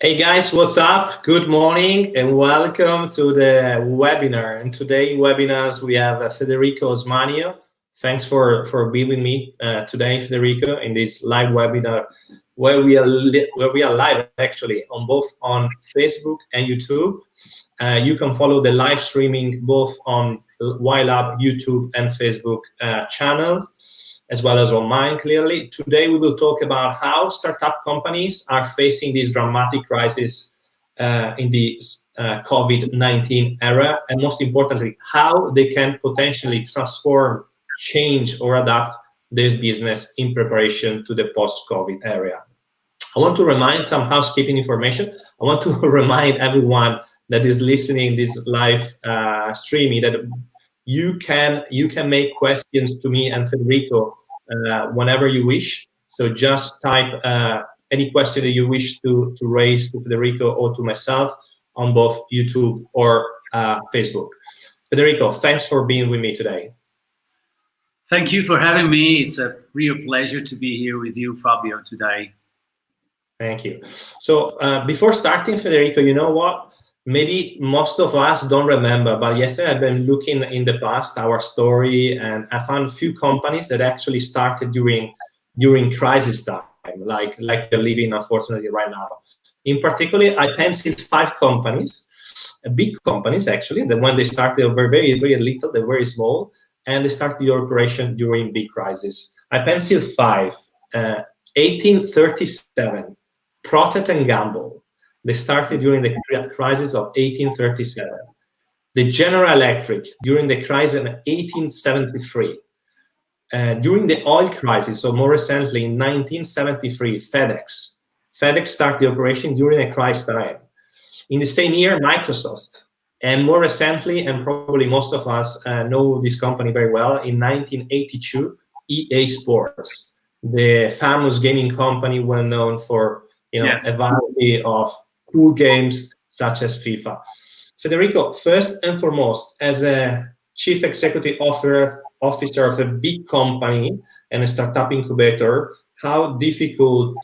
Hey guys, what's up? Good morning and welcome to the webinar. And today webinars we have Federico Smanio. Thanks for being with me today, Federico, in this live webinar where we are live actually on Facebook and YouTube. You can follow the live streaming both on Wylab YouTube and Facebook channels, as well as on mine, clearly. Today, we will talk about how startup companies are facing this dramatic crisis in the COVID-19 era, and most importantly, how they can potentially transform, change, or adapt their business in preparation to the post-COVID era. I want to remind some housekeeping information. I want to remind everyone that is listening this live streaming that you can make questions to me and Federico whenever you wish. So just type any question that you wish to raise to Federico or to myself on both YouTube or Facebook. Federico, thanks for being with me today. Thank you for having me. It's a real pleasure to be here with you, Fabio, today. Thank you. So before starting, Federico, you know what? Maybe most of us don't remember, but yesterday I've been looking in the past, our story, and I found a few companies that actually started during crisis time, like we're living, unfortunately, right now. In particular, I penciled 5 companies, big companies actually, that when they started were very, very little, they were very small, and they started the operation during big crisis. I penciled 5, 1837, Procter & Gamble. They started during the crisis of 1837. The General Electric during the crisis of 1873. During the oil crisis, so more recently in 1973, FedEx started the operation during a crisis time. In the same year, Microsoft. And more recently, and probably most of us know this company very well, in 1982, EA Sports, the famous gaming company well known for Yes. a variety of cool games such as FIFA. Federico, first and foremost, as a chief executive officer of a big company and a startup incubator, how difficult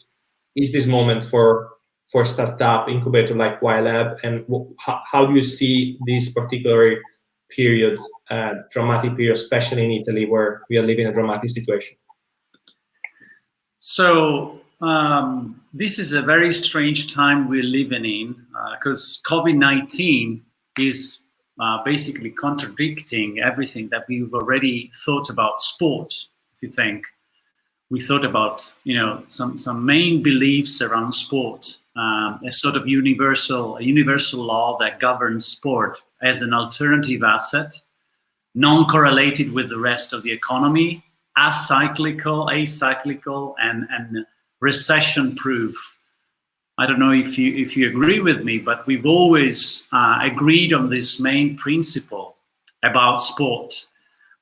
is this moment for a startup incubator like Wylab, and how do you see this particular period, dramatic period, especially in Italy, where we are living a dramatic situation? So this is a very strange time we're living in because COVID-19 is basically contradicting everything that we've already thought about sport. If you think, we thought about some main beliefs around sport, a sort of universal law that governs sport as an alternative asset, non-correlated with the rest of the economy, acyclical, and recession-proof. I don't know if you agree with me, but we've always agreed on this main principle about sport.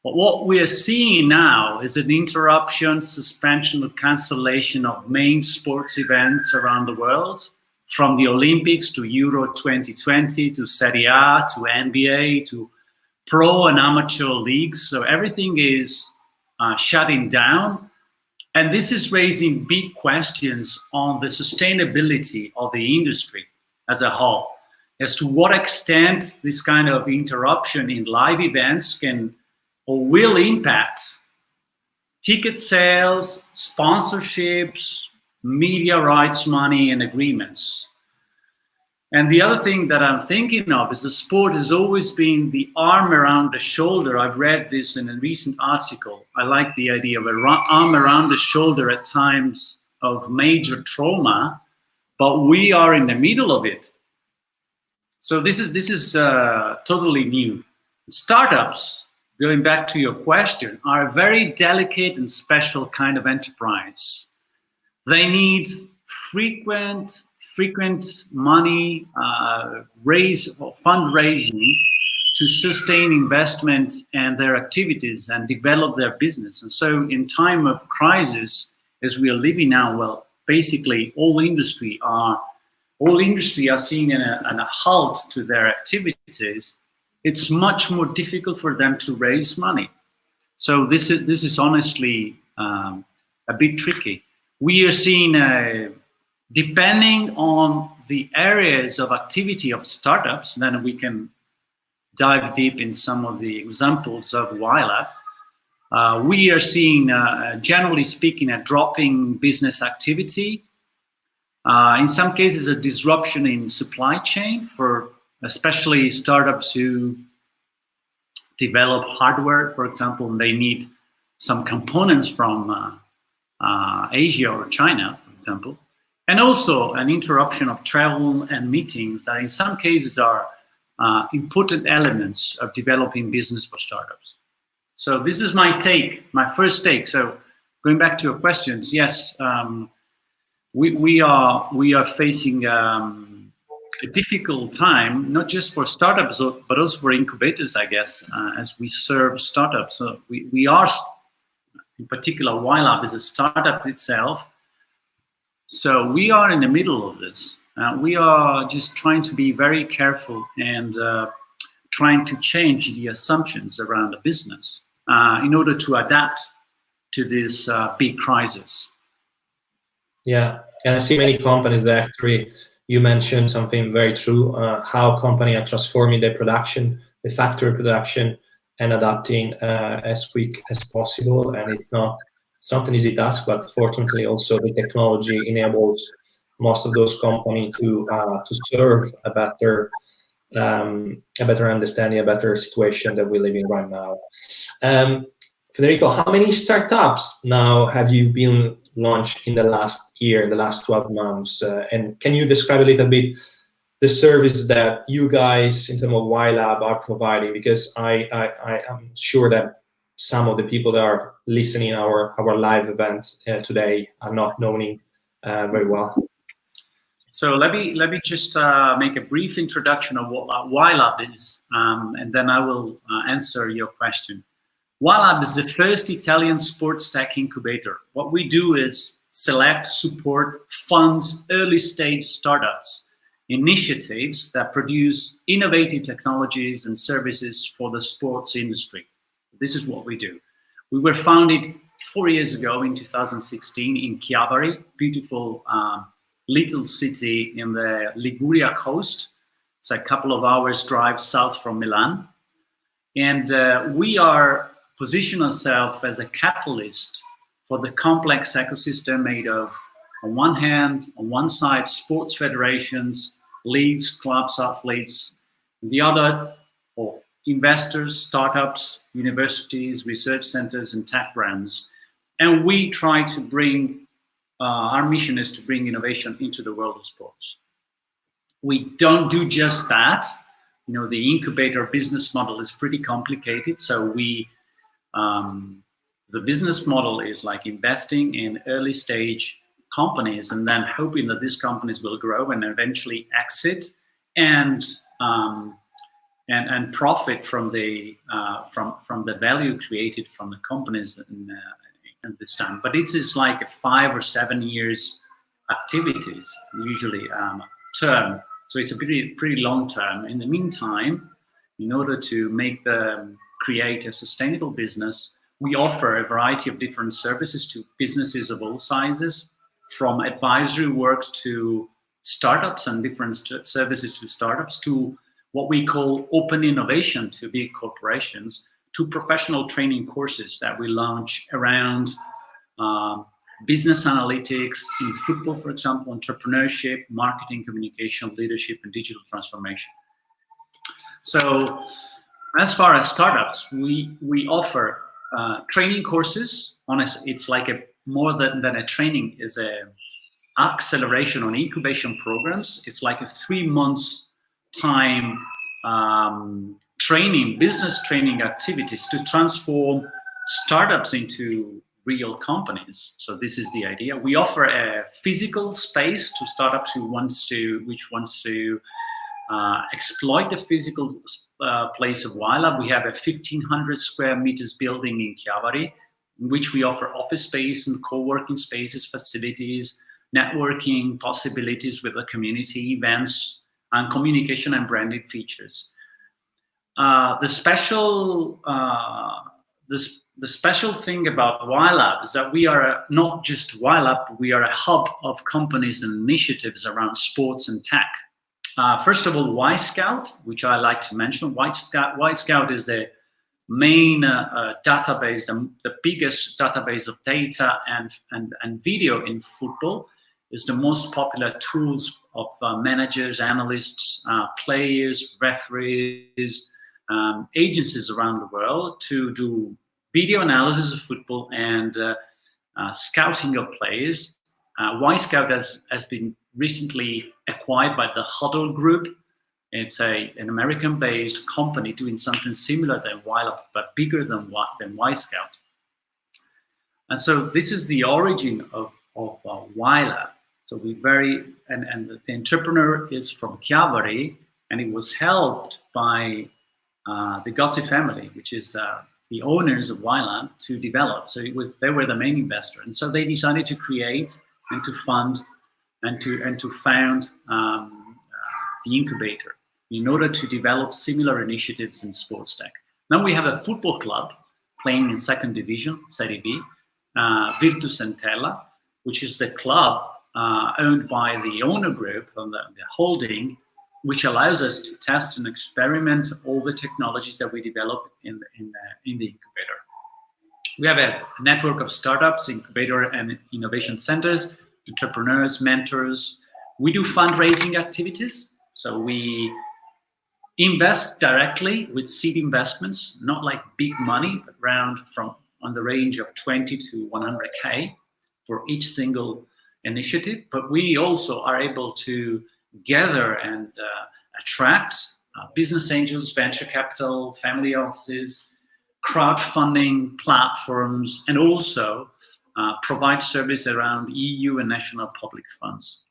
But what we are seeing now is an interruption, suspension, or cancellation of main sports events around the world, from the Olympics to Euro 2020 to Serie A to NBA to pro and amateur leagues. So everything is shutting down. And this is raising big questions on the sustainability of the industry as a whole, as to what extent this kind of interruption in live events can or will impact ticket sales, sponsorships, media rights money, and agreements. And the other thing that I'm thinking of is the sport has always been the arm around the shoulder. I've read this in a recent article. I like the idea of an arm around the shoulder at times of major trauma, but we are in the middle of it. So this is totally new. Startups, going back to your question, are a very delicate and special kind of enterprise. They need frequent money, fundraising to sustain investment and their activities and develop their business. And so in time of crisis, as we are living now, well, basically all industry are seeing a halt to their activities. It's much more difficult for them to raise money. So this is honestly a bit tricky. We are seeing depending on the areas of activity of startups, then we can dive deep in some of the examples of Wylab. We are seeing, generally speaking, a dropping business activity. In some cases, a disruption in supply chain for especially startups who develop hardware, for example, and they need some components from Asia or China, for example. And also an interruption of travel and meetings that in some cases are important elements of developing business for startups. So this is my take, my first take. So going back to your questions, yes, we are facing a difficult time, not just for startups, but also for incubators, I guess, as we serve startups. So we are, in particular, Wylab is a startup itself. So we are in the middle of this. We are just trying to be very careful and trying to change the assumptions around the business in order to adapt to this big crisis. Yeah, and I see many companies that actually, you mentioned something very true, how companies are transforming their production, the factory production, and adapting as quick as possible. And it's not an easy task, but fortunately also the technology enables most of those companies to serve a better understanding, a better situation that we're living right now. Federico, how many startups now have you been launched in the last year, the last 12 months? And can you describe a little bit the service that you guys in terms of Wylab are providing? Because I am sure that some of the people that are listening our live events today are not knowing very well. So let me just make a brief introduction of what Wylab is, and then I will answer your question. Wylab is the first Italian sports tech incubator. What we do is select, support, funds early stage startups, initiatives that produce innovative technologies and services for the sports industry. This is what we do. We were founded 4 years ago in 2016 in Chiavari, beautiful little city in the Liguria coast. It's a couple of hours drive south from Milan. And we are position ourselves as a catalyst for the complex ecosystem made of, on one hand, on one side, sports federations, leagues, clubs, athletes, and the other, or investors, startups, universities, research centers, and tech brands. And we try to bring, our mission is to bring innovation into the world of sports. We don't do just that. You know, the incubator business model is pretty complicated. So the business model is like investing in early stage companies and then hoping that these companies will grow and eventually exit and profit from the value created from the companies in this time. But it is like a 5 or 7 years activities, usually term. So it's a pretty long term. In the meantime, in order to create a sustainable business, we offer a variety of different services to businesses of all sizes, from advisory work to startups and different services to startups, to what we call open innovation to big corporations, to professional training courses that we launch around business analytics in football, for example, entrepreneurship, marketing, communication, leadership, and digital transformation. So as far as startups, we offer training courses. Honestly, it's like more than a training, is a acceleration on incubation programs. It's like a 3 months time business training activities to transform startups into real companies. So this is the idea. We offer a physical space to startups which wants to exploit the physical place of Wylab. We have a 1,500 square meters building in Chiavari, in which we offer office space and co-working spaces, facilities, networking possibilities with the community, events, and communication and branding features. The the special thing about Wylab is that we are not just Wylab, we are a hub of companies and initiatives around sports and tech. First of all, Scout, which I like to mention. Scout is the main database, the biggest database of data and video in football. Is the most popular tools of managers, analysts, players, referees, agencies around the world to do video analysis of football and scouting of players. Scout has been recently acquired by the Huddle Group. It's an American-based company doing something similar than Wylab, but bigger than Scout. And so this is the origin of Wylab. So and the entrepreneur is from Chiavari, and it was helped by the Gozzi family, which is the owners of Wylab, to develop. So they were the main investor, and so they decided to create and to fund and to found the incubator in order to develop similar initiatives in sports tech. Now we have a football club playing in second division, Serie B, Virtus Entella, which is the club owned by the owner group and the holding, which allows us to test and experiment all the technologies that we develop in the incubator. We have a network of startups, incubator and innovation centers, entrepreneurs, mentors. We do fundraising activities. So we invest directly with seed investments, not like big money, but on the range of 20 to 100K for each single initiative. But we also are able to gather and attract business angels, venture capital, family offices, crowdfunding platforms, and also provide service around EU and national public funds.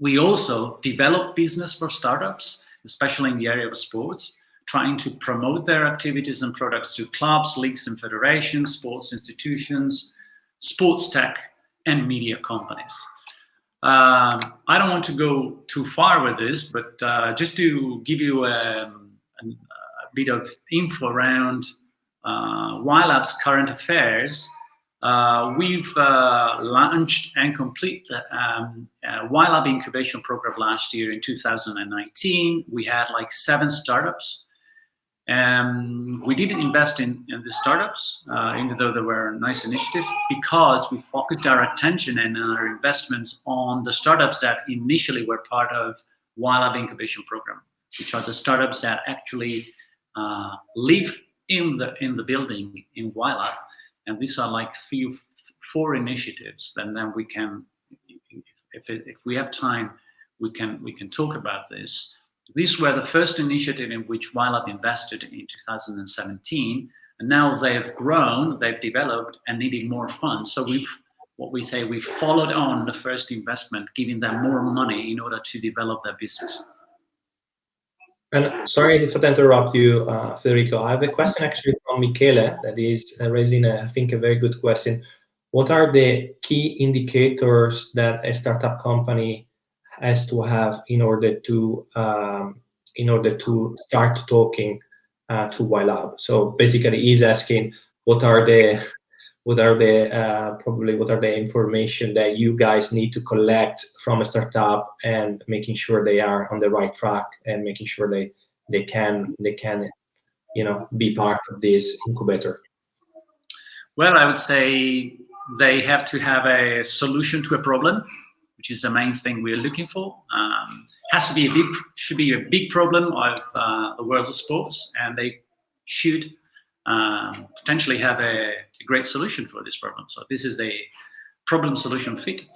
We also develop business for startups, especially in the area of sports, trying to promote their activities and products to clubs, leagues and federations, sports institutions, sports tech, and media companies. I don't want to go too far with this, but just to give you a bit of info around Wylab's current affairs, we've launched and completed Wylab incubation program last year in 2019. We had like 7 startups. We didn't invest in the startups, even though there were nice initiatives, because we focused our attention and our investments on the startups that initially were part of Wylab incubation program, which are the startups that actually live in the building in Wylab. And these are like 3 or 4 initiatives. And then we can, if we have time, we can talk about this. These were the first initiative in which Wylab invested in 2017, and now they have grown, they've developed, and needed more funds. So we followed on the first investment, giving them more money in order to develop their business. And sorry to interrupt you, Federico. I have a question actually from Michele that is raising, I think, a very good question. What are the key indicators that a startup company has to have in order to start talking to Wylab? So basically, he's asking what are the information that you guys need to collect from a startup, and making sure they are on the right track, and making sure they can be part of this incubator. Well, I would say they have to have a solution to a problem, which is the main thing we're looking for. Should be a big problem of the world of sports, and they should potentially have a great solution for this problem. So this is the problem-solution fit.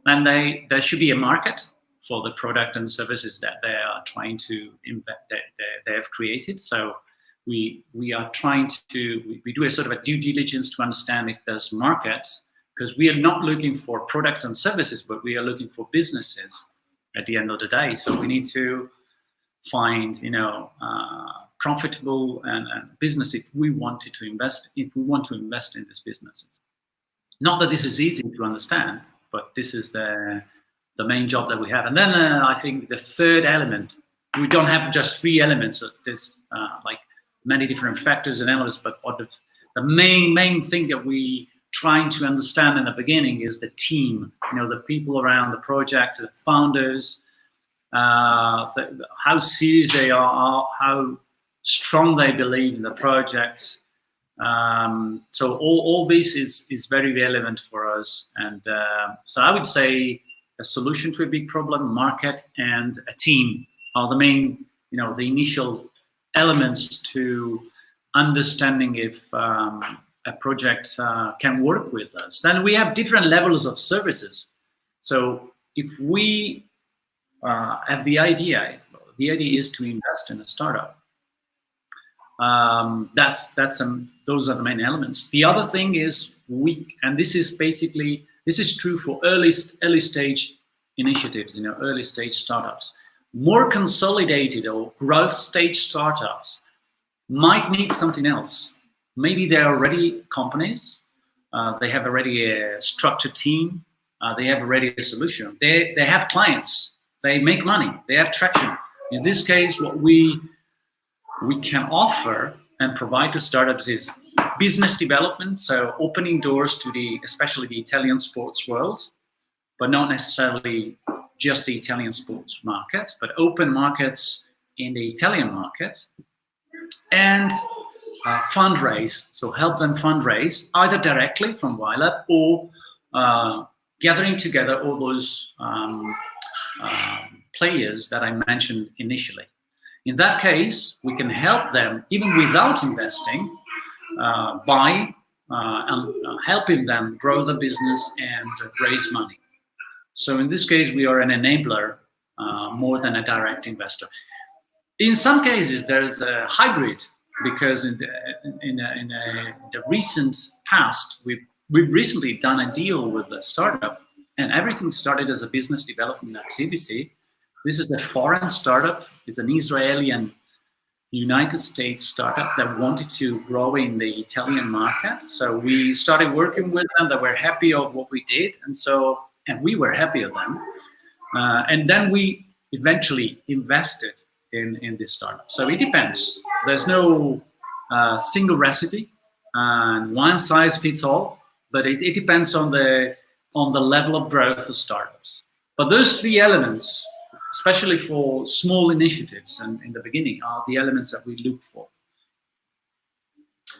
And there should be a market for the product and services that they are trying to they have created. So we are trying to we do a sort of a due diligence to understand if there's markets, because we are not looking for products and services, but we are looking for businesses at the end of the day. So we need to find, profitable and business if we want to invest in these businesses. Not that this is easy to understand, but this is the main job that we have. And then I think the third element, we don't have just 3 elements of this, like many different factors and elements, but the main thing that we trying to understand in the beginning is the team, the people around the project, the founders, how serious they are, how strong they believe in the project. So all this is very relevant for us. And so I would say a solution to a big problem, market, and a team are the main, the initial elements to understanding if a project can work with us. Then we have different levels of services. So if we have the idea is to invest in a startup. Those are the main elements. The other thing is this is true for early stage initiatives, early stage startups. More consolidated or growth stage startups might need something else. Maybe they're already companies, they have already a structured team, they have already a solution, they have clients, they make money, they have traction. In this case, what we can offer and provide to startups is business development, so opening doors to especially the Italian sports world, but not necessarily just the Italian sports market, but open markets in the Italian market, and fundraise, so help them fundraise either directly from Wylab or gathering together all those players that I mentioned initially. In that case, we can help them even without investing by helping them grow the business and raise money. So in this case, we are an enabler more than a direct investor. In some cases, there's a hybrid, because in the recent past, we've recently done a deal with a startup, and everything started as a business development activity. This is a foreign startup. It's an Israeli and United States startup that wanted to grow in the Italian market. So we started working with them. They were happy of what we did, and we were happy of them. And then we eventually invested in this startup. So it depends. There's no single recipe and one size fits all, but it depends on the level of growth of startups. But those three elements, especially for small initiatives and in the beginning, are the elements that we look for.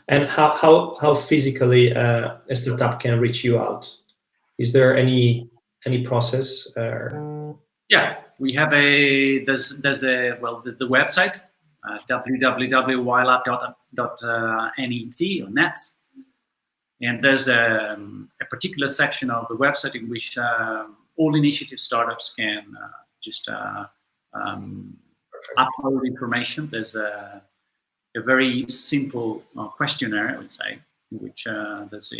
And how physically a startup can reach you out? Is there any process? Yeah, we have there's the website www.wylab.net or net, and there's a particular section of the website in which all initiative startups can just upload information. There's a very simple questionnaire, I would say, in which there's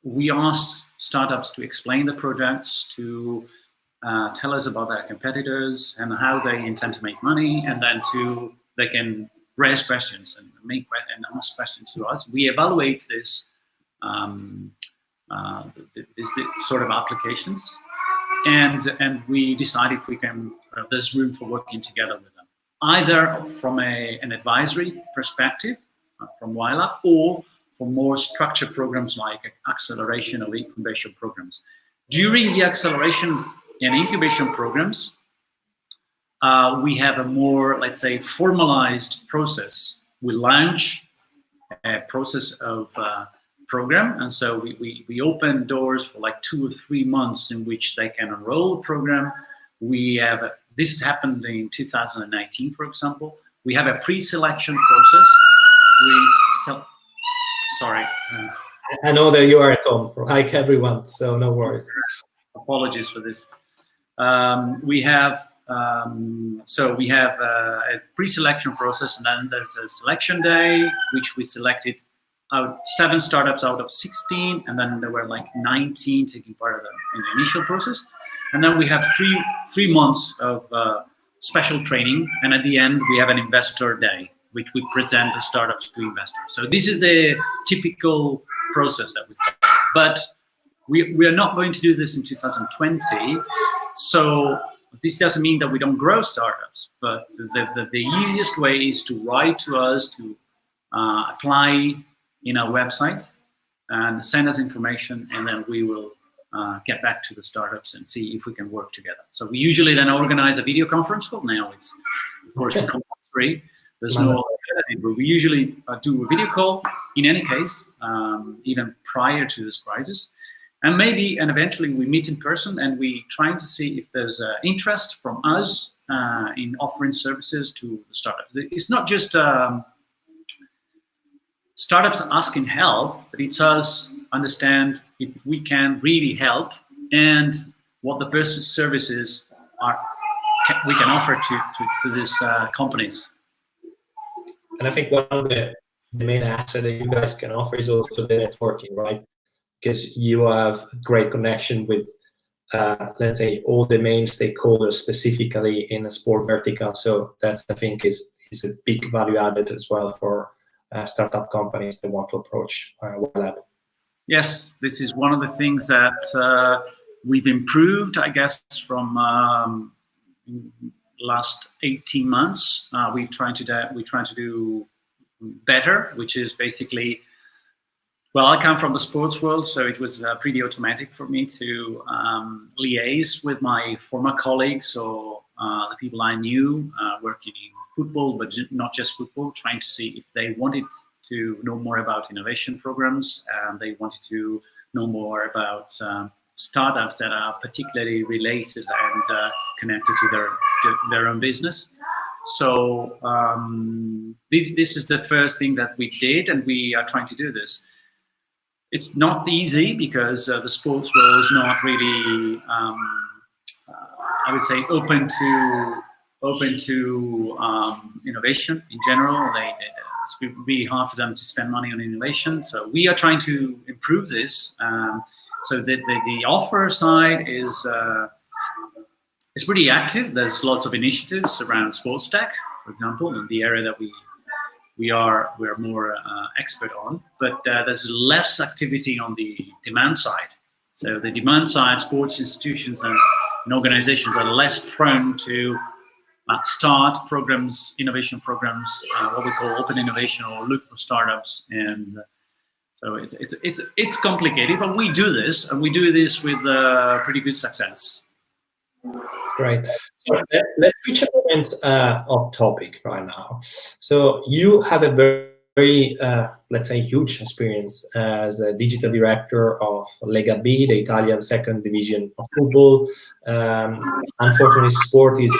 we asked startups to explain the projects, to tell us about their competitors and how they intend to make money, and then they can raise questions and ask questions to us. We evaluate this sort of applications, and we decide if we can. There's room for working together with them, either from an advisory perspective from Wylab, or for more structured programs like acceleration or incubation programs. During the acceleration and incubation programs, we have a more, let's say, formalized process. We launch a process of program, and so we open doors for like 2 or 3 months in which they can enroll a program. This has happened in 2019, for example. We have a pre-selection process. Sorry. I know that you are at home, like everyone, so no worries. Apologies for this. We have a pre-selection process, and then there's a selection day, which we selected 7 startups out of 16, and then there were like 19 taking part in the initial process. And then we have three months of special training, and at the end we have an investor day, which we present the startups to investors. So this is the typical process that we follow. But we are not going to do this in 2020. So this doesn't mean that we don't grow startups, but the easiest way is to write to us, to apply in our website and send us information, and then we will get back to the startups and see if we can work together. So we usually then organize a video conference call. Now it's, of course, compulsory. There's no alternative, but we usually do a video call in any case, even prior to this crisis. And eventually we meet in person, and we trying to see if there's interest from us in offering services to the startups. It's not just startups asking help, but it's us understand if we can really help and what the best services we can offer to these companies. And I think one of the main assets that you guys can offer is also the networking, right? Because you have great connection with, let's say, all the main stakeholders, specifically in a sport vertical. So that's, I think, is a big value added as well for startup companies that want to approach Wylab. Yes, this is one of the things that we've improved, I guess, from last 18 months. We're trying to do better, which is basically, well, I come from the sports world, so it was pretty automatic for me to liaise with my former colleagues or the people I knew working in football, but not just football, trying to see if they wanted to know more about innovation programs, and they wanted to know more about startups that are particularly related and connected to their own business. So this is the first thing that we did, and we are trying to do this. It's not easy because the sports world is not really, I would say, open to innovation in general. It's really hard for them to spend money on innovation. So we are trying to improve this. So the offer side is pretty active. There's lots of initiatives around sports tech, for example, in the area that we're more expert on. But there's less activity on the demand side. So the demand side, sports institutions and organizations are less prone to start programs, innovation programs, what we call open innovation, or look for startups. And so it's complicated, but we do this, and we do this with pretty good success. Great. So let's switch a moment off topic right now. So you have a very let's say, huge experience as a digital director of Lega B, the Italian second division of football. Unfortunately, sport is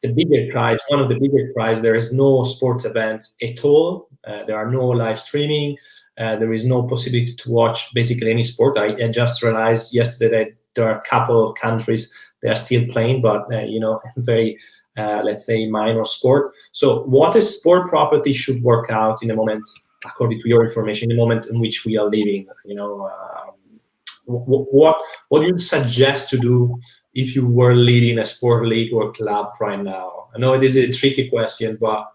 the bigger prize, one of the bigger prize. There is no sports events at all. There are no live streaming. There is no possibility to watch basically any sport. I just realized yesterday that there are a couple of countries that are still playing, but very let's say minor sport. So what a sport property should work out in a moment, according to your information, in the moment in which we are living? What do you suggest to do if you were leading a sport league or club right now? I know this is a tricky question, but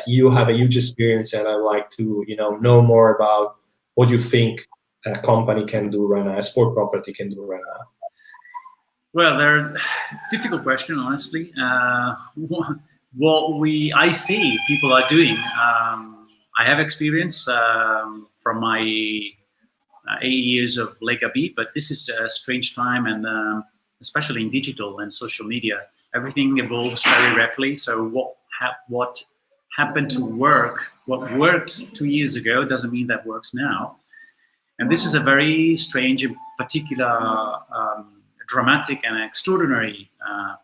you have a huge experience, and I'd like to know more about what you think a company can do right now, a sport property can do right now. Well, it's a difficult question, honestly. What I see people are doing, I have experience from my 8 years of Lega B, but this is a strange time, and especially in digital and social media, everything evolves very rapidly. So what happened to work, what worked 2 years ago doesn't mean that works now. And this is a very strange, in particular, dramatic and extraordinary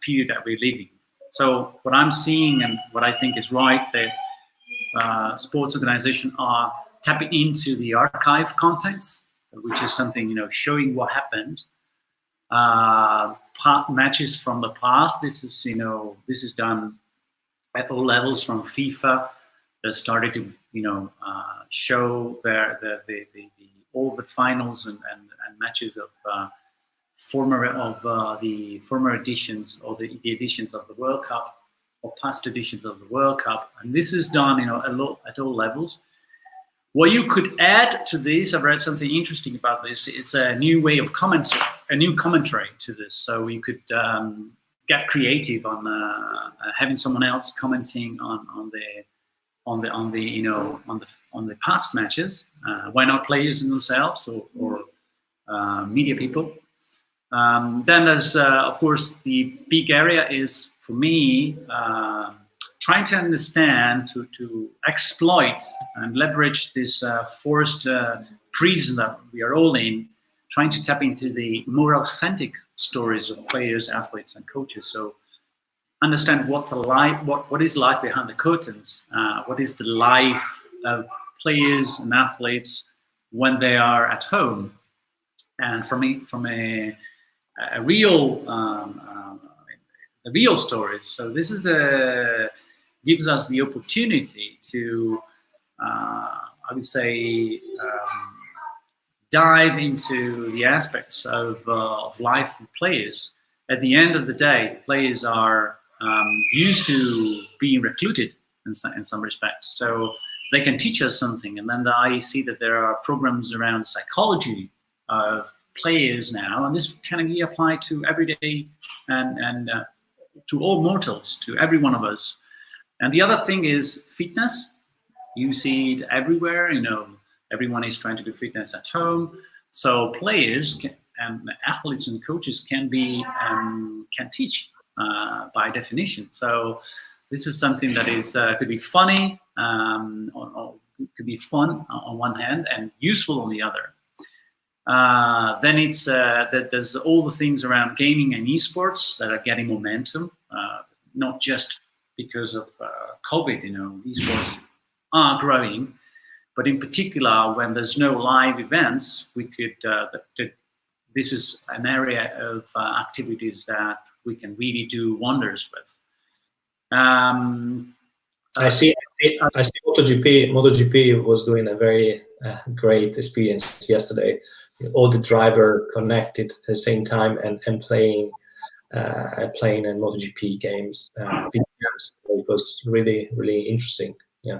period that we're living. So what I'm seeing, and what I think is right, that sports organizations are tapping into the archive contents, which is something, showing what happened. Matches from the past. This is done at all levels, from FIFA that started to show all the finals and matches of the former editions, or the editions of the World Cup, or past editions of the World Cup, and this is done at all levels. What you could add to this, I've read something interesting about this. It's a new way of commentary to this. So you could get creative on having someone else commenting on on the past matches. Why not players themselves or media people? Then there's of course the big area is for me trying to understand to exploit and leverage this forced prison that we are all in, trying to tap into the more authentic stories of players, athletes, and coaches. So understand what is life behind the curtains, what is the life of players and athletes when they are at home, and from a real stories. So this is gives us the opportunity to I would say dive into the aspects of life with players. At the end of the day, players are used to being recruited in some respect, so they can teach us something. And then I see that there are programs around psychology of players now, and this can be applied to everyday and to all mortals, to every one of us. And the other thing is fitness. You see it everywhere. Everyone is trying to do fitness at home. So players and athletes and coaches can teach by definition. So this is something that is could be funny, or could be fun on one hand and useful on the other. Then it's that there's all the things around gaming and esports that are getting momentum, not just because of COVID. Esports are growing, but in particular when there's no live events, we could. This is an area of activities that we can really do wonders with. I see MotoGP was doing a very great experience yesterday. All the driver connected at the same time and playing in MotoGP games, video games. It was really, really interesting. Yeah.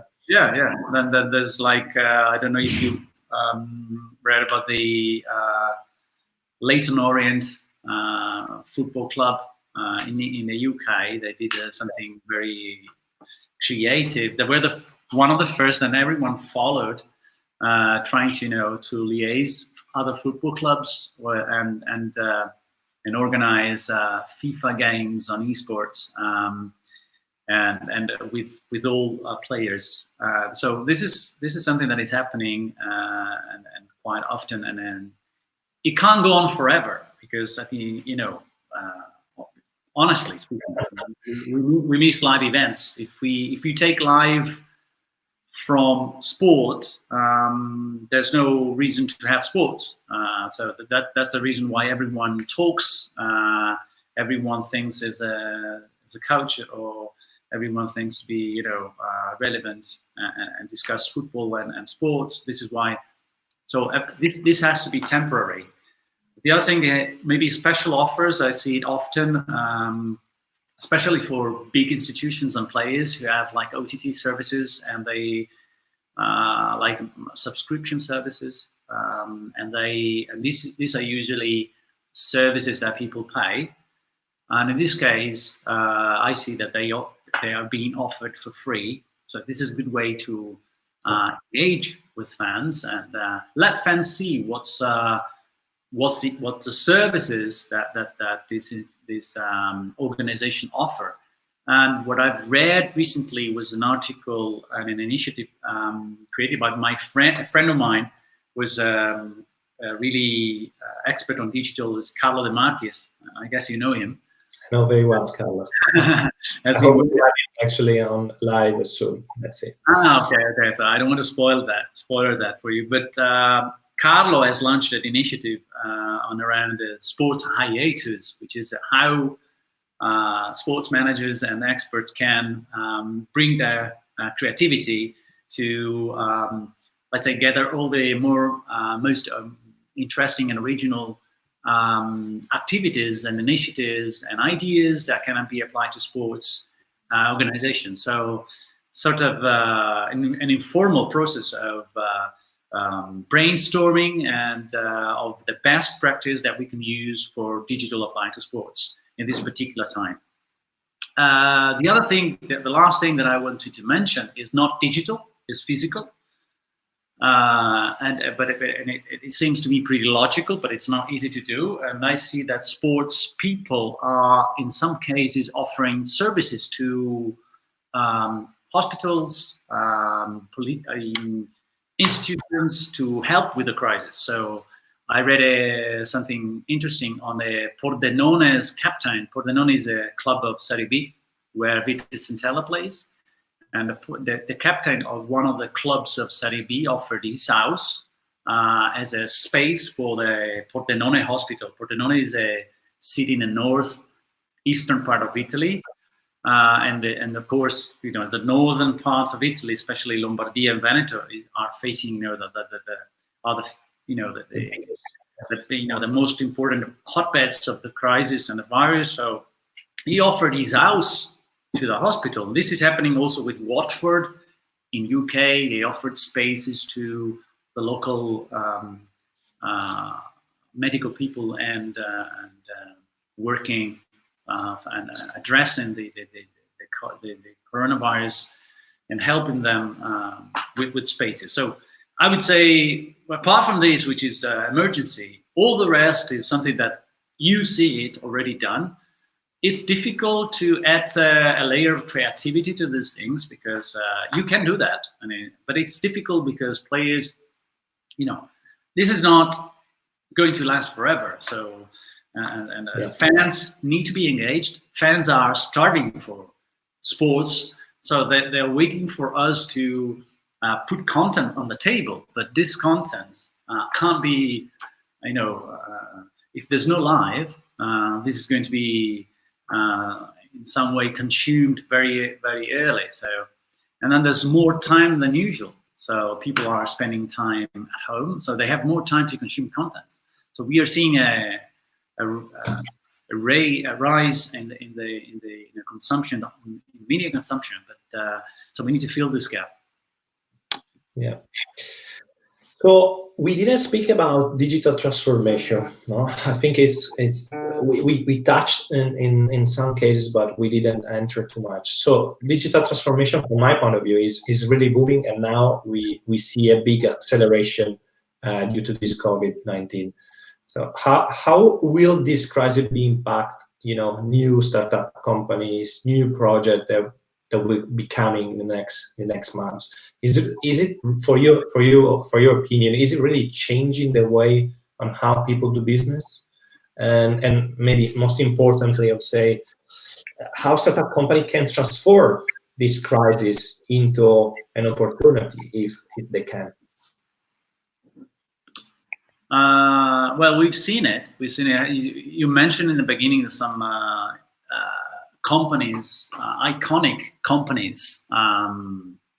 Then there's like I don't know if you read about the Leyton Orient football club in the UK. They did something very creative. They were one of the first, and everyone followed, trying to liaise other football clubs and organize FIFA games on esports, and with all players. So this is something that is happening and quite often, and it can't go on forever, because I think honestly speaking, we miss live events. If we take live from sport, there's no reason to have sports. So that's a reason why everyone talks. Everyone thinks as a coach, or everyone thinks to be relevant and discuss football and sports. This is why. So this has to be temporary. The other thing, maybe special offers. I see it often, especially for big institutions and players who have like OTT services, and they like subscription services, and these are usually services that people pay. And in this case, I see that they are being offered for free. So this is a good way to engage with fans and let fans see what the services that this organization offer. And what I've read recently was an article and an initiative created by a friend of mine, was really expert on digital, is Carlo De Marchis. I guess you know him. I know very well, Carlo. Actually on live soon. That's it. Okay. So I don't want to spoil that for you. But Carlo has launched an initiative on around sports hiatus, which is how sports managers and experts can bring their creativity to, let's say, gather all the most interesting and original activities and initiatives and ideas that can be applied to sports organizations. So sort of an informal process of brainstorming and of the best practice that we can use for digital applied to sports in this particular time. The other thing, the last thing that I wanted to mention is not digital, it's physical. It seems to me pretty logical, but it's not easy to do. And I see that sports people are, in some cases, offering services to hospitals, institutions to help with the crisis. So I read something interesting on the Pordenone's captain. Pordenone is a club of Serie B where Vitesse plays. And the captain of one of the clubs of Serie B offered his house as a space for the Pordenone hospital. Pordenone is a city in the northeastern part of Italy. And of course, the northern parts of Italy, especially Lombardy and Veneto, are facing the most important hotbeds of the crisis and the virus. So he offered his house to the hospital. This is happening also with Watford in UK. They offered spaces to the local medical people and working and addressing the coronavirus and helping them with spaces. So I would say, apart from this, which is emergency, all the rest is something that you see it already done. It's difficult to add a layer of creativity to these things because you can do that. But it's difficult because players, this is not going to last forever. So, fans need to be engaged. Fans are starving for sports, so they're waiting for us to put content on the table. But this content can't be, if there's no live, this is going to be in some way consumed very, very early. So, and then there's more time than usual. So people are spending time at home, so they have more time to consume content. So we are seeing a rise in the consumption, in media consumption. But so we need to fill this gap. Yeah. So we didn't speak about digital transformation. No, I think we touched in some cases, but we didn't enter too much. So digital transformation, from my point of view, is really booming, and now we see a big acceleration due to this COVID-19. So how will this crisis impact new startup companies, new projects that will be coming in the next months? Is it for your opinion, is it really changing the way on how people do business? And maybe most importantly, I would say, how startup company can transform this crisis into an opportunity if they can. Well, we've seen it. You mentioned in the beginning some companies, iconic companies,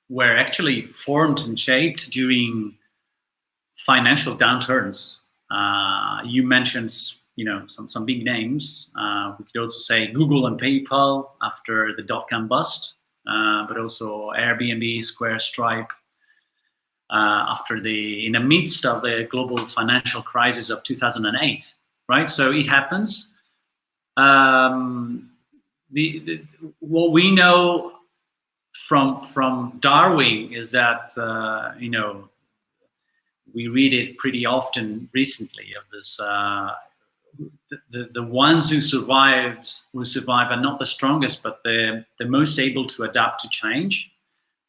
were actually formed and shaped during financial downturns. You mentioned, some big names. We could also say Google and PayPal after the dot-com bust, but also Airbnb, Square, Stripe. In the midst of the global financial crisis of 2008, right? So it happens. What we know from Darwin is that we read it pretty often recently of this. The ones who survive are not the strongest, but the most able to adapt to change.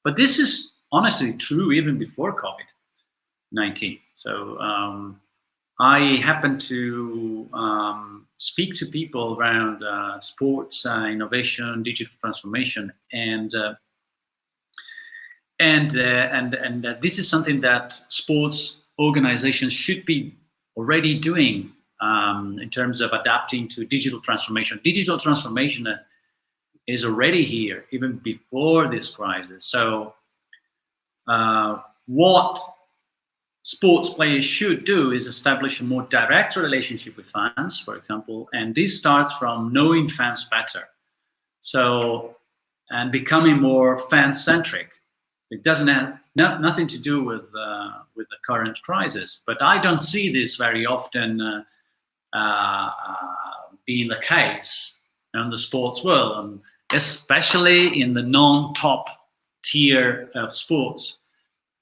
But this is honestly true even before COVID-19. So I happen to speak to people around sports, innovation, digital transformation, and this is something that sports organizations should be already doing in terms of adapting to digital transformation. Digital transformation is already here, even before this crisis. So what sports players should do is establish a more direct relationship with fans, for example, and this starts from knowing fans better. So, and becoming more fan-centric. It doesn't have nothing to do with the current crisis, but I don't see this very often being the case in the sports world. especially in the non-top tier of sports.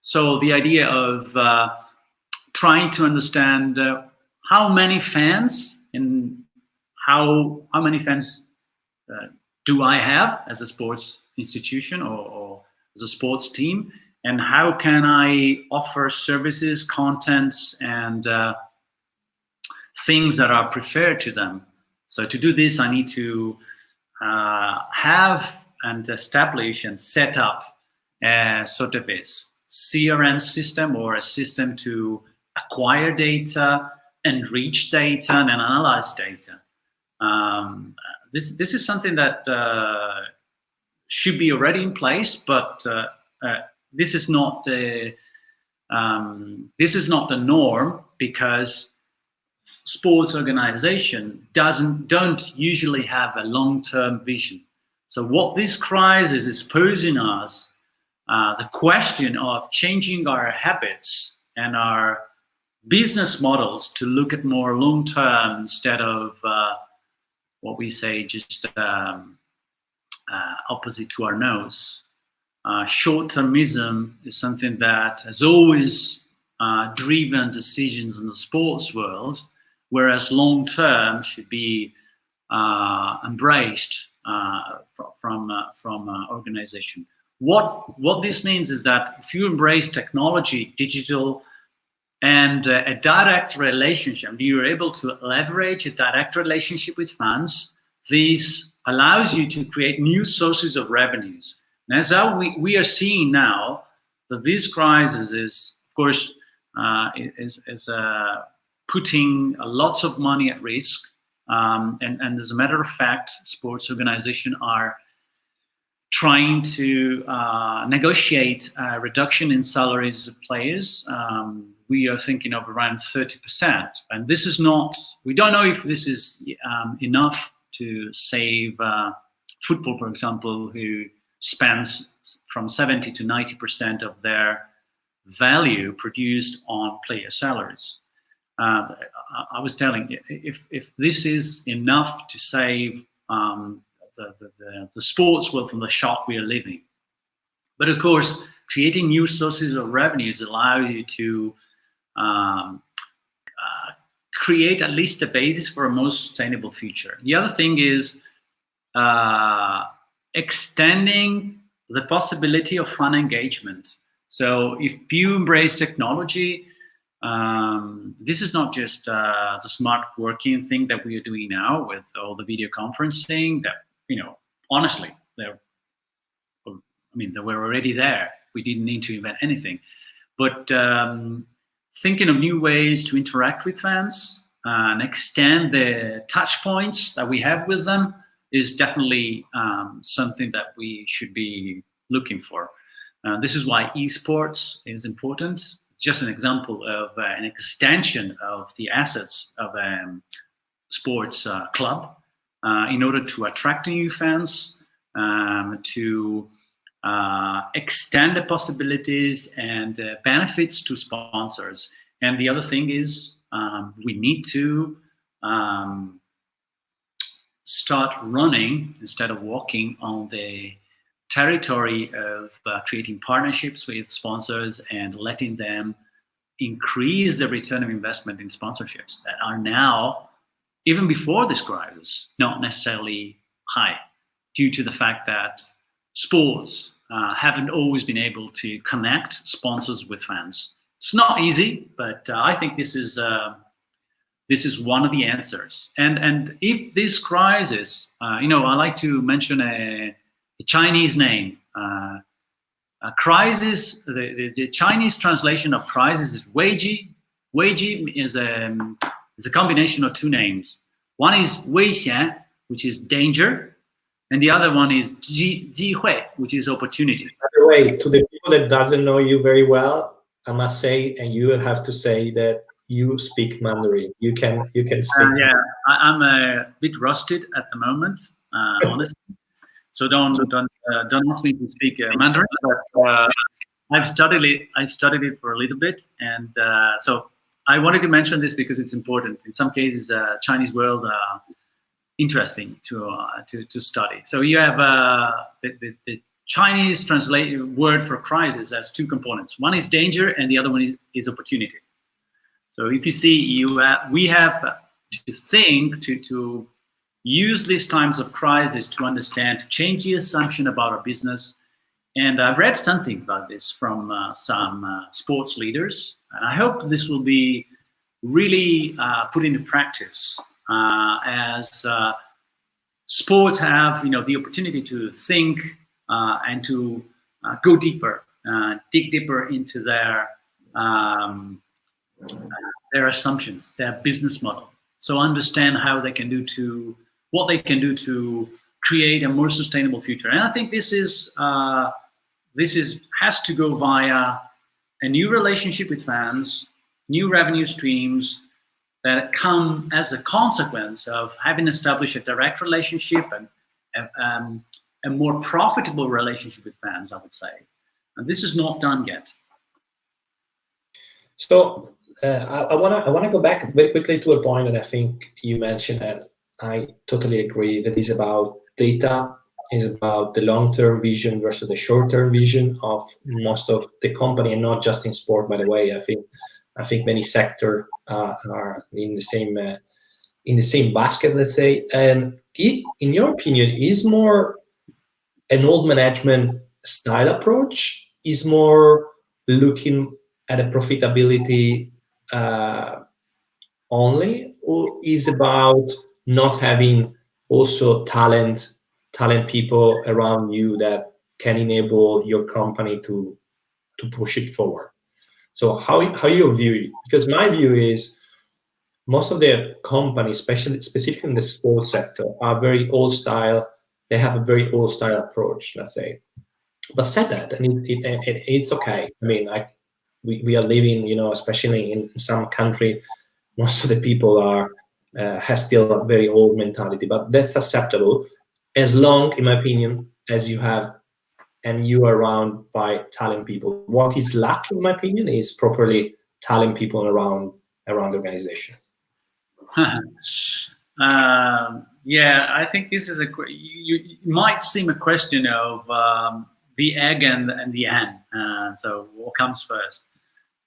So the idea of trying to understand how many fans and how many fans do I have as a sports institution or as a sports team, and how can I offer services, contents, and things that are preferred to them. So to do this, I need to have and establish and set up a sort of a CRM system, or a system to acquire data, enrich data, and analyze data. This is something that should be already in place, but this is not the norm, because sports organization don't usually have a long-term vision. So what this crisis is posing us, the question of changing our habits and our business models to look at more long-term instead of what we say just opposite to our nose. Short-termism is something that has always driven decisions in the sports world, whereas long-term should be embraced from organization. What this means is that if you embrace technology, digital, and a direct relationship, you're able to leverage a direct relationship with fans. This allows you to create new sources of revenues. And as we are seeing now, that this crisis is, of course, is putting lots of money at risk. And as a matter of fact, sports organizations are trying to negotiate a reduction in salaries of players. We are thinking of around 30%. And this is not, we don't know if this is enough to save football, for example, who spends from 70 to 90% of their value produced on player salaries. I was telling you, if this is enough to save the sports world from the shock we are living. But of course, creating new sources of revenues allow you to create at least a basis for a more sustainable future. The other thing is extending the possibility of fun engagement. So if you embrace technology, this is not just the smart working thing that we are doing now with all the video conferencing that, honestly, they were already there. We didn't need to invent anything. But thinking of new ways to interact with fans and extend the touch points that we have with them is definitely something that we should be looking for. This is why esports is important. Just an example of an extension of the assets of a sports club in order to attract new fans, to extend the possibilities and benefits to sponsors. And the other thing is we need to start running instead of walking on the territory of creating partnerships with sponsors and letting them increase the return of investment in sponsorships that are now, even before this crisis, not necessarily high, due to the fact that sports haven't always been able to connect sponsors with fans. It's not easy, but I think this is one of the answers. And if this crisis, I like to mention a Chinese name. Crisis. The Chinese translation of crisis is weiji. Weiji is a combination of two names. One is 危险, which is danger, and the other one is 机会, which is opportunity. By the way, to the people that doesn't know you very well, I must say, and you will have to say that you speak Mandarin. You can speak. Yeah, I'm a bit rusted at the moment, honestly. So don't ask me to speak Mandarin, but I've studied it for a little bit, and so I wanted to mention this because it's important. In some cases, Chinese world interesting to study. So you have the Chinese translated word for crisis has two components. One is danger, and the other one is opportunity. So if you see, we have to think to use these times of crisis to understand, to change the assumption about our business. And I've read something about this from some sports leaders, and I hope this will be really put into practice as sports have, the opportunity to think and to go deeper, dig deeper into their assumptions, their business model. So understand how they can do what they can do to create a more sustainable future. And I think this has to go via a new relationship with fans, new revenue streams that come as a consequence of having established a direct relationship and a more profitable relationship with fans, I would say. And this is not done yet. So I wanna go back very quickly to a point that I think you mentioned, and I totally agree, that is about data, is about the long-term vision versus the short-term vision of most of the company, and not just in sport, by the way. I think many sectors are in the same basket, let's say. And in your opinion, is more an old management style approach, is more looking at a profitability only, or is about not having also talent people around you that can enable your company to push it forward? So how you view it? Because my view is most of the companies, specifically in the sports sector, are very old style. They have a very old style approach, let's say. But said that, and it's okay. I mean, like we are living, especially in some country, most of the people have still a very old mentality, but that's acceptable as long, in my opinion, as you have and you are around by talent people. What is lacking, in my opinion, is properly talent people around the organization. Yeah, I think this is you might seem a question of the egg and the hen. So what comes first?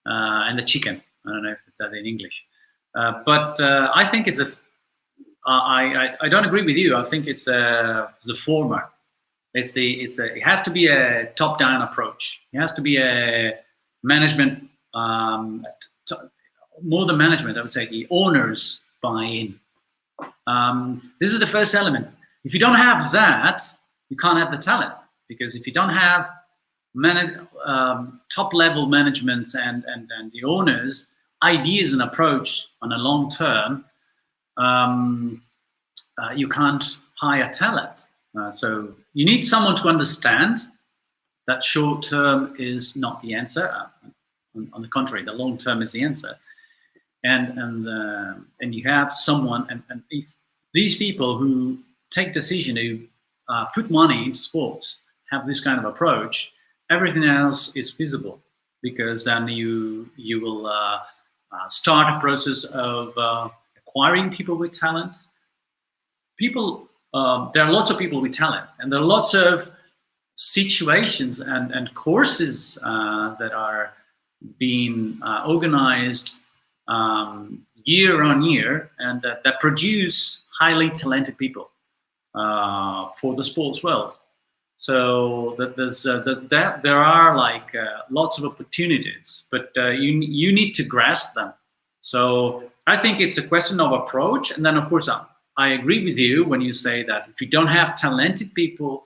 And the chicken. I don't know if it's that in English. But I think it's I don't agree with you. I think it's the former. It has to be a top-down approach. It has to be a management, more than management, I would say the owners buy-in. This is the first element. If you don't have that, you can't have the talent, because if you don't have top-level management and the owners' ideas and approach on a long term, you can't hire talent. So you need someone to understand that short term is not the answer. On the contrary, the long term is the answer. And you have someone, and if these people who take decision to put money into sports have this kind of approach, everything else is feasible, because then you will start a process of acquiring people with talent. There are lots of people with talent, and there are lots of situations and courses that are being organized year on year, and that produce highly talented people for the sports world. So there are like lots of opportunities, but you need to grasp them. So I think it's a question of approach, and then of course I agree with you when you say that if you don't have talented people,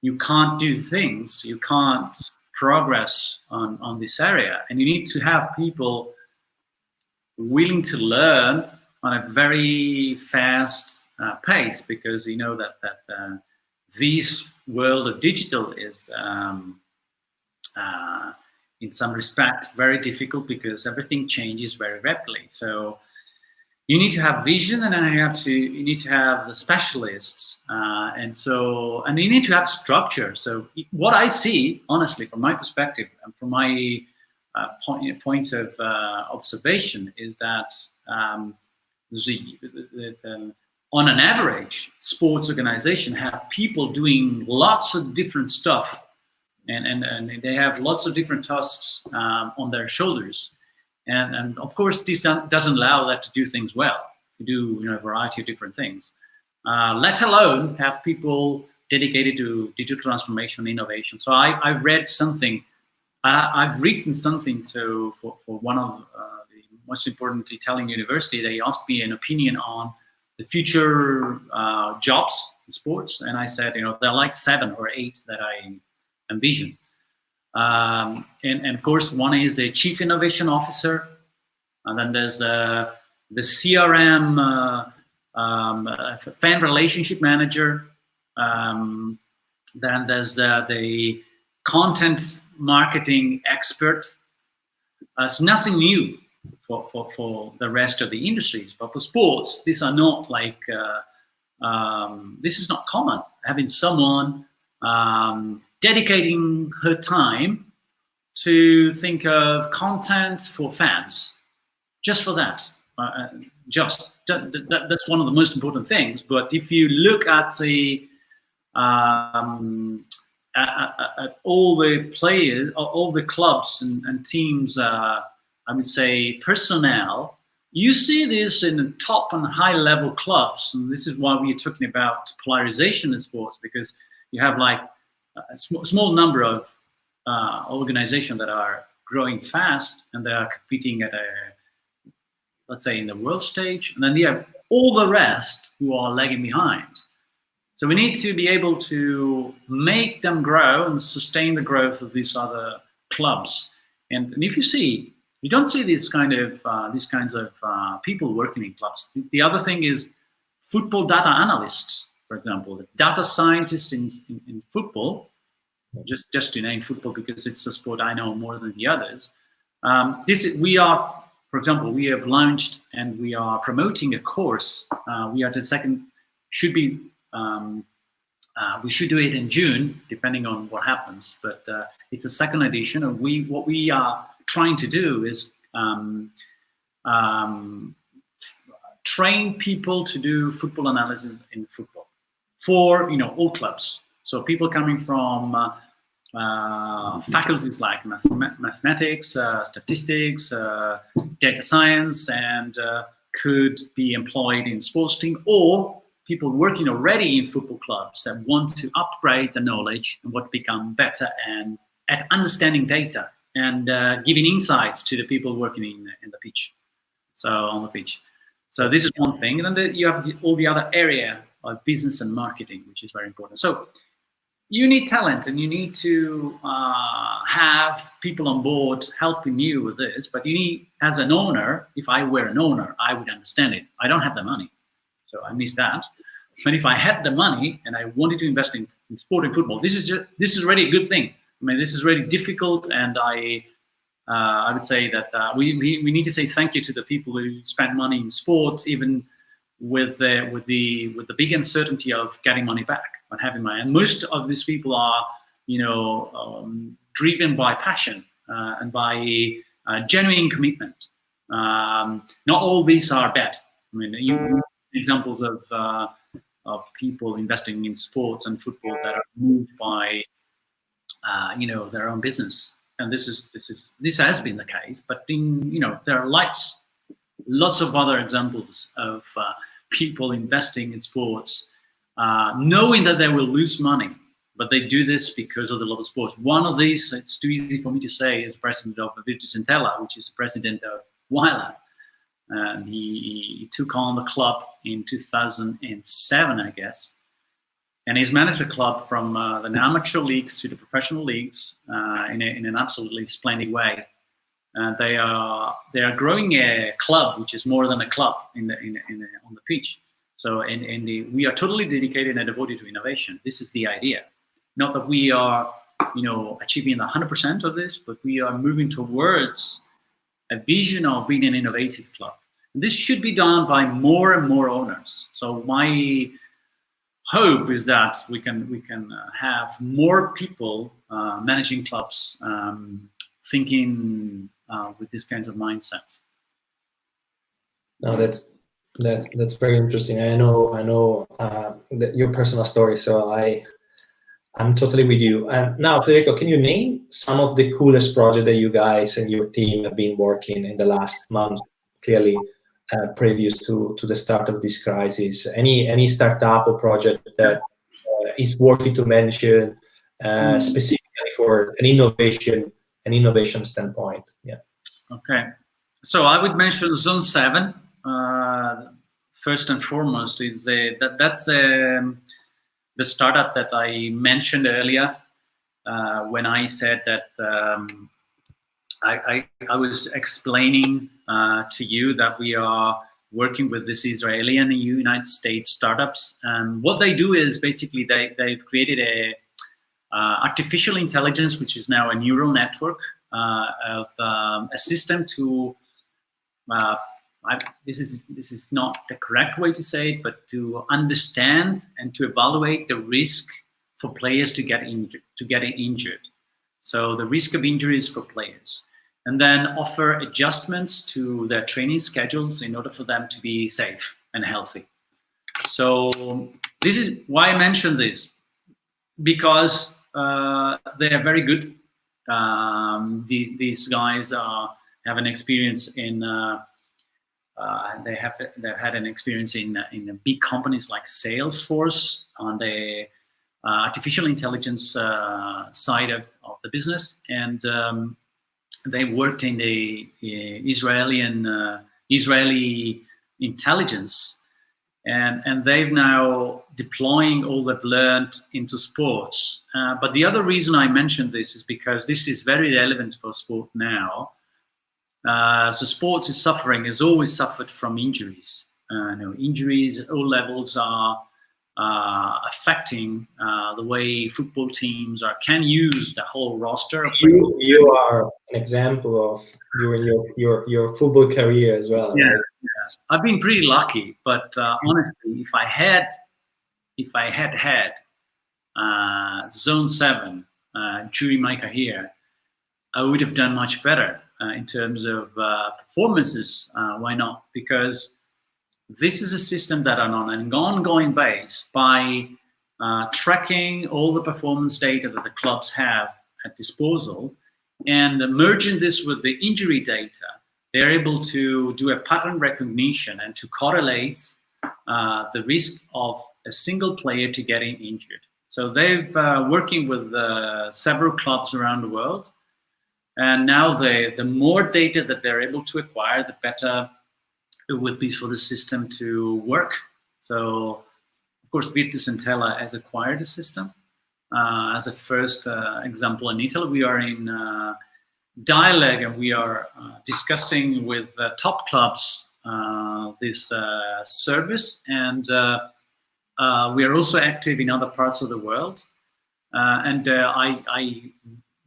you can't do things, you can't progress on this area, and you need to have people willing to learn on a very fast pace, because you know that this world of digital is in some respect very difficult, because everything changes very rapidly. So you need to have vision, and then you need to have the specialists, and you need to have structure. So what I see, honestly, from my perspective and from my point of observation, is that on an average, sports organization have people doing lots of different stuff, and they have lots of different tasks on their shoulders, and of course this doesn't allow that to do things well, to do a variety of different things, let alone have people dedicated to digital transformation, innovation. So I've read something, I've written something for one of the most important Italian university. They asked me an opinion on the future jobs in sports, and I said, there are like 7 or 8 that I envision. And of course, one is a chief innovation officer, and then there's the CRM fan relationship manager. Then there's the content marketing expert. It's nothing new for the rest of the industries, but for sports, these are not like this is not common. Having someone dedicating her time to think of content for fans, just for that. That's one of the most important things. But if you look at the at all the players, all the clubs and teams, I would say personnel, you see this in the top and high level clubs, and this is why we're talking about polarization in sports, because you have like a small number of organizations that are growing fast and they are competing at let's say in the world stage, and then you have all the rest who are lagging behind. So we need to be able to make them grow and sustain the growth of these other clubs. And if you see, you don't see these kinds of people working in clubs. The other thing is football data analysts, for example, the data scientists in football, just to name football because it's a sport I know more than the others. For example, we have launched and we are promoting a course. We are the second, we should do it in June, depending on what happens. But it's a second edition, and what we are trying to do is train people to do football analysis in football for all clubs. So people coming from faculties like mathematics, statistics, data science, and could be employed in sports team, or people working already in football clubs that want to upgrade the knowledge and want to become better and at understanding data and giving insights to the people working in the pitch. So on the pitch. So this is one thing, and then you have all the other area of business and marketing, which is very important. So you need talent, and you need to have people on board helping you with this. But you need, as an owner, if I were an owner, I would understand it. I don't have the money, so I miss that. But if I had the money and I wanted to invest in sport and football, this is already a good thing. I mean, this is really difficult, and I would say that we need to say thank you to the people who spend money in sports, even with the big uncertainty of getting money back, and having money. And most of these people are, driven by passion and by genuine commitment. Not all these are bad. I mean, examples of people investing in sports and football that are moved by their own business, and this has been the case. But there are lots of other examples of people investing in sports, knowing that they will lose money, but they do this because of the love of sports. One of these, it's too easy for me to say, is president of Virtus Entella, which is the president of Wylab. And he took on the club in 2007, I guess. And he's managed the club from the amateur leagues to the professional leagues in an absolutely splendid way. They are growing a club which is more than a club on the pitch. So we are totally dedicated and devoted to innovation. This is the idea. Not that we are achieving 100% of this, but we are moving towards a vision of being an innovative club. And this should be done by more and more owners. So my hope is that we can have more people managing clubs, thinking with this kind of mindset. No, that's That's very interesting. I know your personal story, so I'm totally with you. And now, Federico, can you name some of the coolest projects that you guys and your team have been working in the last month? Clearly, previous to the start of this crisis, any startup or project that is worthy to mention, specifically for an innovation standpoint? Yeah. Okay, so I would mention Zone 7. First and foremost, is that's the startup that I mentioned earlier when I said that I was explaining to you that we are working with this Israeli and United States startups. And what they do is basically they've created a artificial intelligence, which is now a neural network of a system to this is not the correct way to say it, but to understand and to evaluate the risk for players to get injured. So the risk of injuries for players, and then offer adjustments to their training schedules in order for them to be safe and healthy. So this is why I mentioned this, because they are very good. These guys have an experience in. They've had an experience in big companies like Salesforce on the artificial intelligence side of the business, and they worked in the Israeli intelligence, and they've now deploying all they've learned into sports. But the other reason I mentioned this is because this is very relevant for sport now. So sports is suffering, has always suffered from injuries. Injuries at all levels are affecting the way football teams can use the whole roster. You are an example of during your football career as well. Yeah, right? yeah. I've been pretty lucky, but honestly, if I had Zone 7 during my career, I would have done much better in terms of performances. Why not? Because this is a system that on an ongoing base, by tracking all the performance data that the clubs have at disposal and merging this with the injury data, they're able to do a pattern recognition and to correlate the risk of a single player to getting injured. So they've working with several clubs around the world. And now the more data that they're able to acquire, the better it would be for the system to work. So, of course, Virtus and Tela has acquired the system. As a first example in Italy, we are in dialogue and we are discussing with top clubs this service. And we are also active in other parts of the world. And I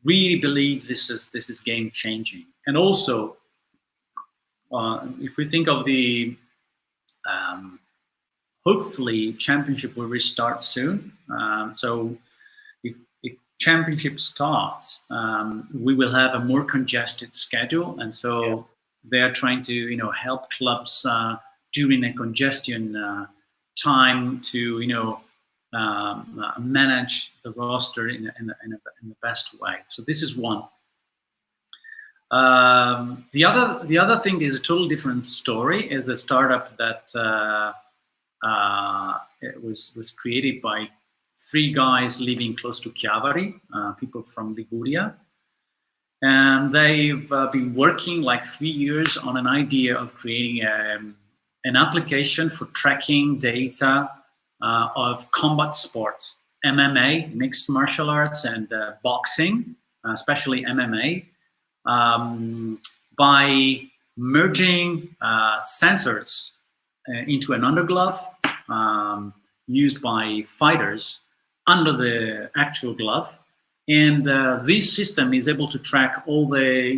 really believe this is game changing. And also, if we think of the hopefully championship will restart soon. So if championship starts, we will have a more congested schedule, and so they're trying to help clubs during a congestion time to manage the roster in the best way. So this is one. The other thing is a totally different story. Is a startup that it was created by 3 guys living close to Chiavari, people from Liguria, and they've been working like 3 years on an idea of creating an application for tracking data of combat sports, MMA, mixed martial arts, and boxing, especially MMA, by merging sensors into an underglove used by fighters under the actual glove, and this system is able to track all the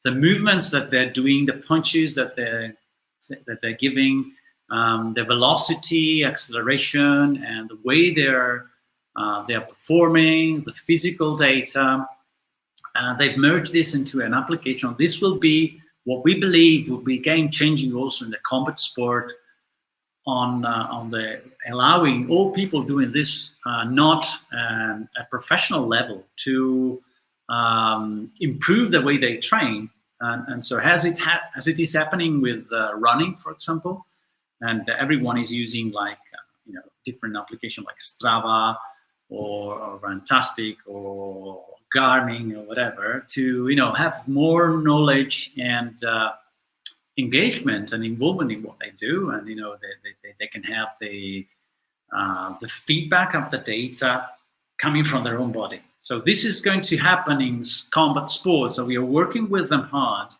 the movements that they're doing, the punches that they're giving, the velocity, acceleration, and the way they're performing, the physical data. They've merged this into an application. This will be what we believe will be game changing also in the combat sport, on the allowing all people doing this not at professional level to improve the way they train. And so as it is happening with running, for example, and everyone is using like different applications like Strava or Runtastic or Garmin or whatever to have more knowledge and engagement and involvement in what they do, and they can have the feedback of the data coming from their own body. So this is going to happen in combat sports. So we are working with them hard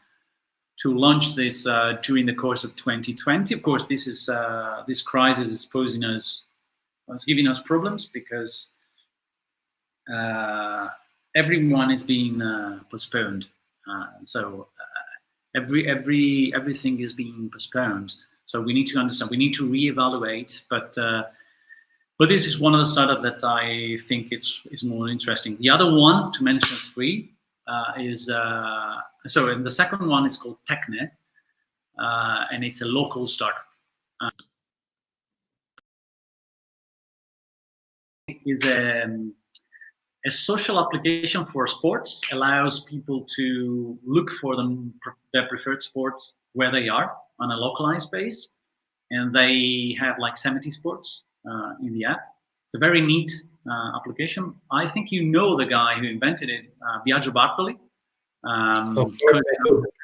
to launch this during the course of 2020. Of course, this crisis is posing us, it's giving us problems because everyone is being postponed. So everything is being postponed. So we need to understand. We need to reevaluate. But this is one of the startups that I think is more interesting. The other one, to mention three, is and the second one is called Techne, and it's a local startup. It is a social application for sports, allows people to look for their preferred sports where they are on a localized base, and they have like 70 sports in the app. It's a very neat application. I think you know the guy who invented it, Biagio Bartoli.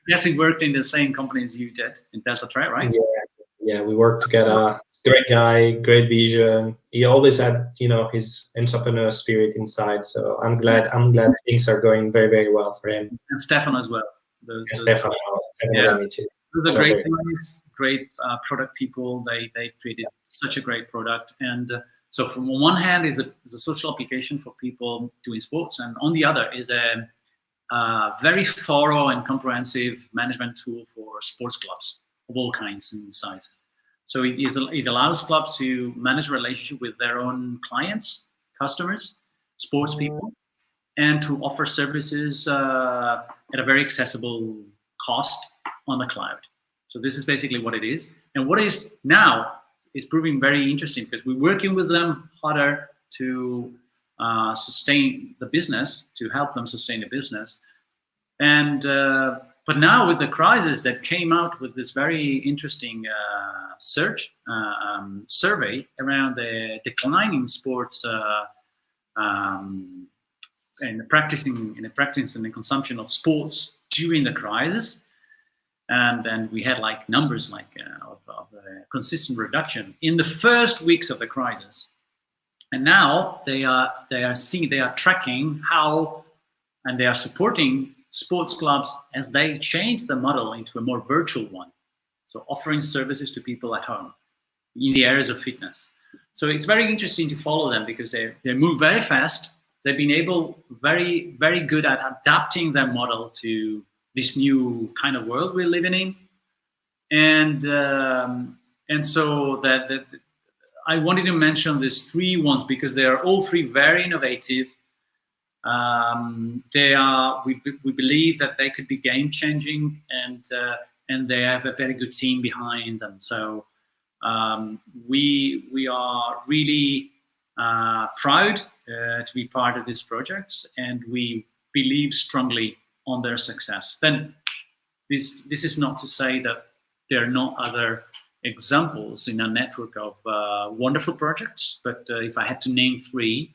Yes, he worked in the same company as you did in Delta Tre, right? Yeah, we worked together. Great guy, great vision. He always had, his entrepreneur spirit inside. So I'm glad things are going very, very well for him. And Stefano as well. Stefano, me too. Those are great guys, great product people. They created such a great product. And so from one hand is a social application for people doing sports, and on the other is a very thorough and comprehensive management tool for sports clubs of all kinds and sizes. So it allows clubs to manage a relationship with their own clients, customers, sports people, and to offer services at a very accessible cost on the cloud. So this is basically what it is. And what is now is proving very interesting because we're working with them harder to sustain the business, to help them sustain the business. And but now with the crisis that came out with this very interesting survey around the declining sports and the practice and the consumption of sports during the crisis, and then we had like numbers like of a consistent reduction in the first weeks of the crisis, and now they are tracking how, and they are supporting sports clubs as they change the model into a more virtual one. So offering services to people at home in the areas of fitness. So it's very interesting to follow them because they move very fast. They've been able very, very good at adapting their model to this new kind of world we're living in. And so that I wanted to mention these three ones because they are all three very innovative. We believe that they could be game changing, and they have a very good team behind them. So we are really proud to be part of these projects, and we believe strongly on their success. Then this is not to say that there are not other examples in a network of wonderful projects, but if I had to name three,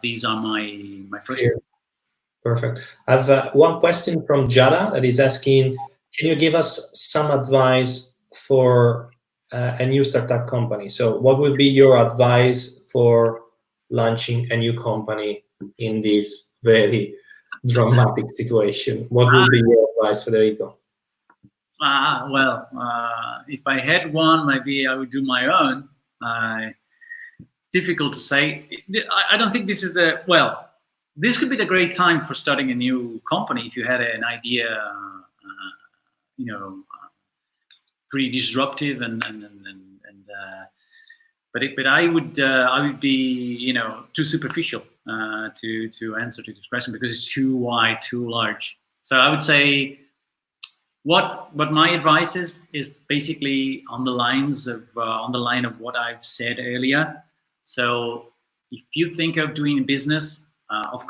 these are my first. Sure. Perfect. I have one question from Jada that is asking, can you give us some advice for a new startup company? So what would be your advice for launching a new company in this very dramatic situation? What would be your advice, Federico? Well, if I had one, maybe I would do my own. Difficult to say. I don't think this is this could be the great time for starting a new company if you had an idea, pretty disruptive but I would be too superficial to answer to this question because it's too wide, too large. So I would say What my advice is basically on the lines of on the line of what I've said earlier. So if you think of doing business, if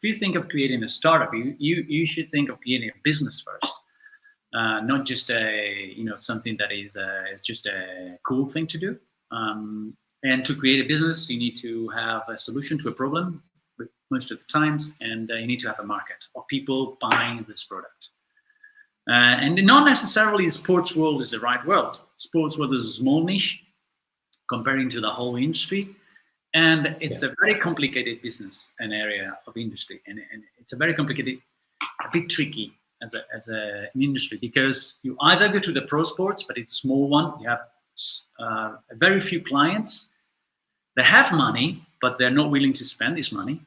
you think of creating a startup, you should think of creating a business first, not just something that is just a cool thing to do. And to create a business, you need to have a solution to a problem most of the times, and you need to have a market of people buying this product. And not necessarily the sports world is the right world. Sports world is a small niche comparing to the whole industry. And it's a very complicated business, an area of industry. And it's a very complicated, a bit tricky as an industry, because you either go to the pro sports, but it's a small one. You have very few clients. They have money, but they're not willing to spend this money.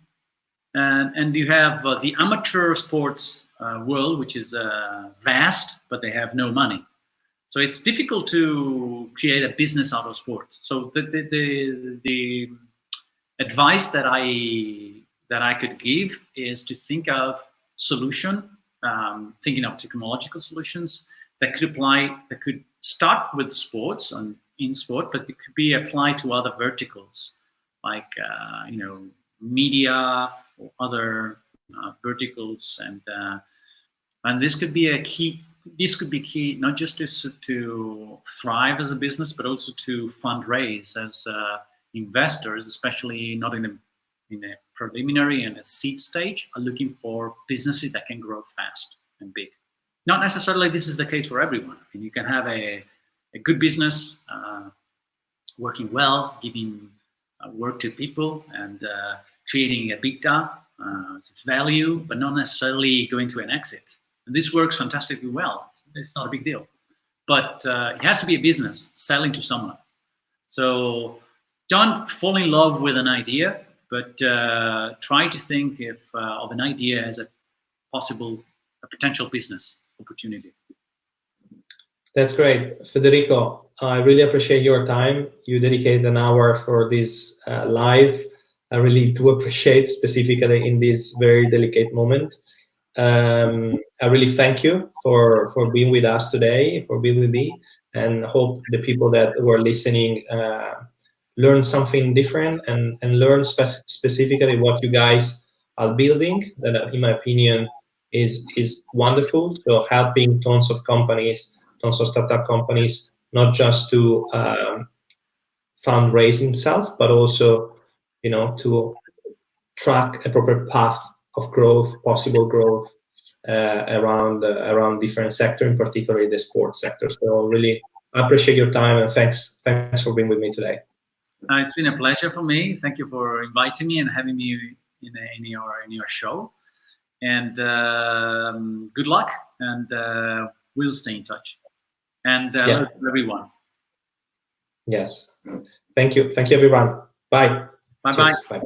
And you have the amateur sports world, which is vast, but they have no money. So it's difficult to create a business out of sports. So the advice that I could give is to think of thinking of technological solutions that could start with sports and in sport, but it could be applied to other verticals like media or other verticals, and this could be key. This could be key not just to thrive as a business, but also to fundraise as investors, especially not in a preliminary and a seed stage, are looking for businesses that can grow fast and big. Not necessarily this is the case for everyone. I mean, you can have a good business working well, giving work to people and creating EBITDA, value, but not necessarily going to an exit. And this works fantastically well. It's not a big deal. But it has to be a business selling to someone. So don't fall in love with an idea, but try to think of an idea as a potential business opportunity. That's great, Federico. I really appreciate your time. You dedicated an hour for this live. I really do appreciate, specifically in this very delicate moment. I really thank you for being with us today, for being with me, and hope the people that were listening learn something different and learn specifically what you guys are building, that in my opinion is wonderful. So helping tons of companies, tons of startup companies, not just to fundraise himself, but also, to track a proper path of growth, possible growth around different sectors, in particular the sports sector. So really appreciate your time, and thanks for being with me today. It's been a pleasure for me. Thank you for inviting me and having me in your show. And good luck, and we'll stay in touch. And hello to everyone. Yes. Thank you, everyone. Bye. Bye-bye. Bye.